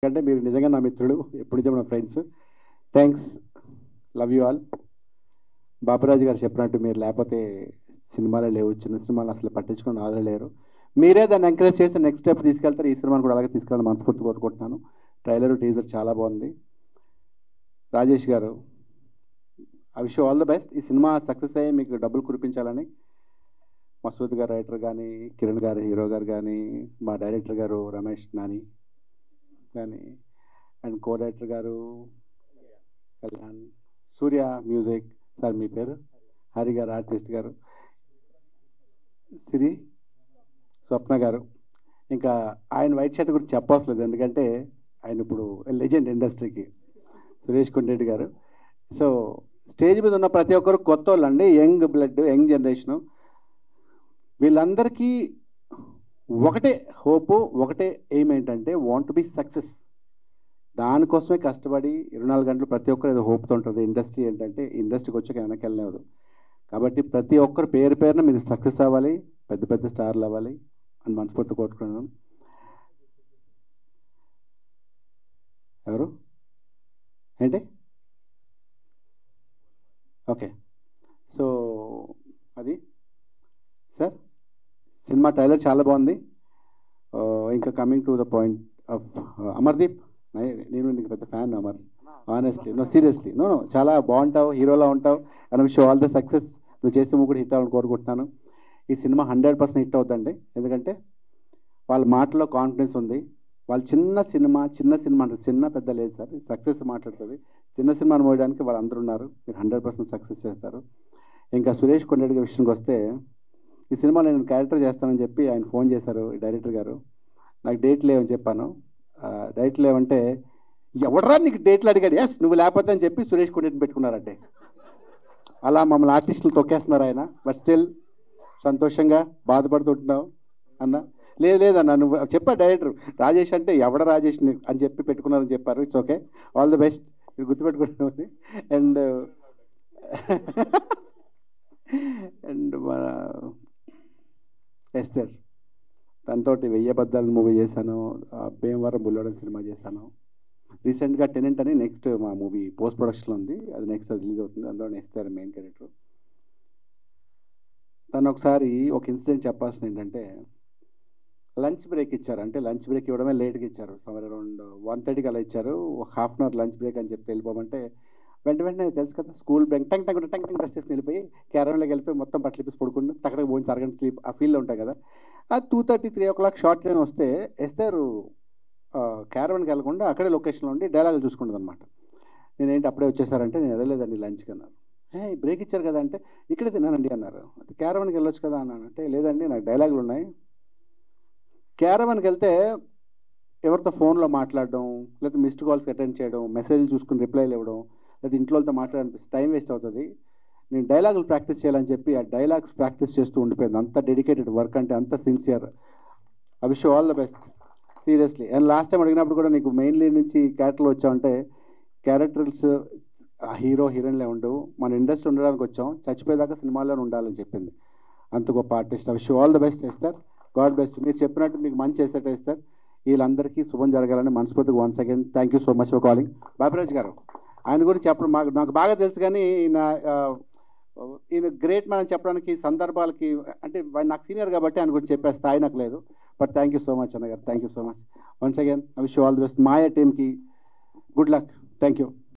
ఎందుకంటే మీరు నిజంగా నా మిత్రులు, ఎప్పుడు నుంచి మన friends. Thanks, love you all. Baparaju గారు చెప్పినట్టు మీరు లేకపోతే సినిమాలే లేవు, చిన్న సినిమాలు అసలు పట్టించుకొని ఆదరలేరు. మీరే దాన్ని ఎంకరేజ్ చేసి నెక్స్ట్ స్టెప్ తీసుకెళ్తారు. ఈ సినిమాని కూడా అలాగే తీసుకెళ్ళాలని మనస్ఫూర్తి కోరుకుంటున్నాను. ట్రైలర్ టీజర్ చాలా బాగుంది. రాజేష్ గారు, I wish you all the best. ఈ సినిమా సక్సెస్ అయ్యి మీకు డబ్బులు కురిపించాలని మసూద్ గారు రైటర్ కానీ, కిరణ్ గారు హీరో గారు కానీ, మా డైరెక్టర్ గారు రమేష్ నాని కానీ, అండ్ కో డైరెక్టర్ గారు కళ్యాణ్, సూర్య మ్యూజిక్ సార్, మీ పేరు హరి గారు, ఆర్టిస్ట్ గారు, సిరి స్వప్న గారు, ఇంకా ఆయన వైట్ షర్ట్ గురించి చెప్పవసరం లేదు ఎందుకంటే ఆయన ఇప్పుడు లెజెండ్ ఇండస్ట్రీకి, సురేష్ కొండరెడ్డి గారు. సో స్టేజ్ మీద ఉన్న ప్రతి ఒక్కరు కొత్త వాళ్ళండి, యంగ్ బ్లడ్, యంగ్ జనరేషను. వీళ్ళందరికీ ఒకటే హోపు, ఒకటే ఎయిమ్ ఏంటంటే వాంట్ టు బి సక్సెస్. దానికోసమే కష్టపడి 24 గంటలు ప్రతి ఒక్కరు ఏదో హోప్తో ఉంటుంది. ఇండస్ట్రీ ఏంటంటే ఇండస్ట్రీకి వచ్చాక వెనక్కి వెళ్ళలేదు. కాబట్టి ప్రతి ఒక్కరు పేరు పేరున మీరు సక్సెస్ అవ్వాలి, పెద్ద పెద్ద స్టార్లు అవ్వాలి అని మనస్ఫూర్తి కోరుకున్నాను. ఎవరు ఏంటి? ఓకే, సో అది సార్, సినిమా ట్రైలర్ చాలా బాగుంది. ఇంకా coming to the point of Amardeep, నేను నీకు పెద్ద fan Amar, honestly, no seriously, no చాలా బాగుంటావు, హీరోలా ఉంటావు. And wish all the success. నువ్వు చేసే కూడా హిట్ అవ్వాలని కోరుకుంటున్నాను. ఈ సినిమా 100% హిట్ అవుతుందండి, ఎందుకంటే వాళ్ళ మాటలో కాన్ఫిడెన్స్ ఉంది. వాళ్ళు చిన్న సినిమా అంటే చిన్న పెద్ద లేదు సార్, సక్సెస్ మాట్లాడుతుంది. చిన్న సినిమాను మోయడానికి వాళ్ళు అందరూ ఉన్నారు. మీరు 100% సక్సెస్ చేస్తారు. ఇంకా సురేష్ కొండరెడ్డి విషయానికి వస్తే, ఈ సినిమాలో నేను క్యారెక్టర్ చేస్తానని చెప్పి ఆయన ఫోన్ చేశారు డైరెక్టర్ గారు. నాకు డేట్ లేవని చెప్పాను. డేట్ లేవంటే ఎవడరా నీకు డేట్లు అడిగాడు, ఎస్ నువ్వు లేకపోతే అని చెప్పి సురేష్ కొండరెడ్డిని పెట్టుకున్నారంటే. అలా మమ్మల్ని ఆర్టిస్టులు తొక్కేస్తున్నారు ఆయన. బట్ స్టిల్ సంతోషంగా బాధపడుతుంటున్నావు అన్న. లేదన్న, నువ్వు చెప్పా డైరెక్టర్ రాజేష్ అంటే ఎవడ రాజేష్ అని చెప్పి పెట్టుకున్నారని చెప్పారు. It's okay, all the best, మీరు గుర్తుపెట్టుకుంటుంది. అండ్ అండ్ మన ఎస్తర్, తనతోటి 1000 అబద్ధాలు మూవీ చేశాను, భీమవరం బుల్లోడం సినిమా చేశాను. రీసెంట్గా టెనెంట్ అని నెక్స్ట్ మా మూవీ పోస్ట్ ప్రొడక్షన్లో ఉంది, అది నెక్స్ట్ రిలీజ్ అవుతుంది. అందులో ఎస్తర్ మెయిన్ క్యారెక్టర్. తను ఒకసారి ఒక ఇన్సిడెంట్ చెప్పాల్సింది ఏంటంటే, లంచ్ బ్రేక్ ఇచ్చారు. అంటే లంచ్ బ్రేక్ ఇవ్వడమే లేట్గా ఇచ్చారు, అరౌండ్ 1:30కి అలా ఇచ్చారు. ½ అవర్ లంచ్ బ్రేక్ అని చెప్తే వెళ్ళిపోమంటే వెంటనే తెలుసు కదా స్కూల్ బ్రేక్ టంగ్ డ్రెస్ చేసుకుని వెళ్ళిపోయి క్యారన్లోకి వెళ్ళిపోయి మొత్తం బట్టలు ఇప్పేసి పడుకుంటూ తక్కడికి పోయించి అరగంట స్లీప్ ఆ ఫీల్లో ఉంటాయి కదా. అది 2:30, 3 o'clock షార్ట్ ట్రైన్ వస్తే ఎస్తారు క్యారవన్కి వెళ్ళకుండా అక్కడే లొకేషన్లో ఉండి డైలాగులు చూసుకుంటుంది అనమాట. నేనేంటి అప్పుడే వచ్చేసారంటే, నేను వెళ్ళలేదండి లంచ్కి అన్నారు. బ్రేక్ ఇచ్చారు కదా అంటే, ఇక్కడే తిన్నానండి అన్నారు. క్యారవన్కి వెళ్ళొచ్చు కదా అన్నాను. అంటే లేదండి నాకు డైలాగులు ఉన్నాయి. క్యారవన్కి వెళ్తే ఎవరితో ఫోన్లో మాట్లాడడం, లేకపోతే మిస్డ్ కాల్స్కి అటెండ్ చేయడం, మెసేజ్లు చూసుకుని రిప్లైలు ఇవ్వడం, లేదా ఇంట్లోతో మాట్లాడనిపిస్తే టైం వేస్ట్ అవుతుంది. నేను డైలాగులు ప్రాక్టీస్ చేయాలని చెప్పి ఆ డైలాగ్స్ ప్రాక్టీస్ చేస్తూ ఉండిపోయింది. అంత డెడికేటెడ్ వర్క్, అంటే అంత sincere. I wish you all the best seriously. And last time అడిగినప్పుడు కూడా నీకు మెయిన్ లీడ్ నుంచి క్యారెక్టర్లు వచ్చామంటే, క్యారెక్టర్స్ హీరో హీరోయిన్లే ఉండవు, మన ఇండస్ట్రీ ఉండడానికి వచ్చాం, చచ్చిపోయేదాకా సినిమాలోనే ఉండాలని చెప్పింది. అంత గొప్ప artist. I wish you all the best Esther. God best. మీరు చెప్పినట్టు మీకు మంచి ఎసెట్ ఎస్తర్. వీళ్ళందరికీ శుభం జరగాలని మనస్ఫూర్తిగా once again thank you so much for calling. Bapiraj గారు, ఆయన గురించి చెప్పడం నాకు బాగా తెలుసు, కానీ ఈయన గ్రేట్ మ్యాన్ అని చెప్పడానికి సందర్భాలకి అంటే నాకు సీనియర్ కాబట్టి ఆయన గురించి చెప్పే స్థాయి నాకు లేదు. But thank you so much అన్నగారు, thank you so much once again. I wish you all the best. Maya టీమ్కి గుడ్ లక్. Thank you.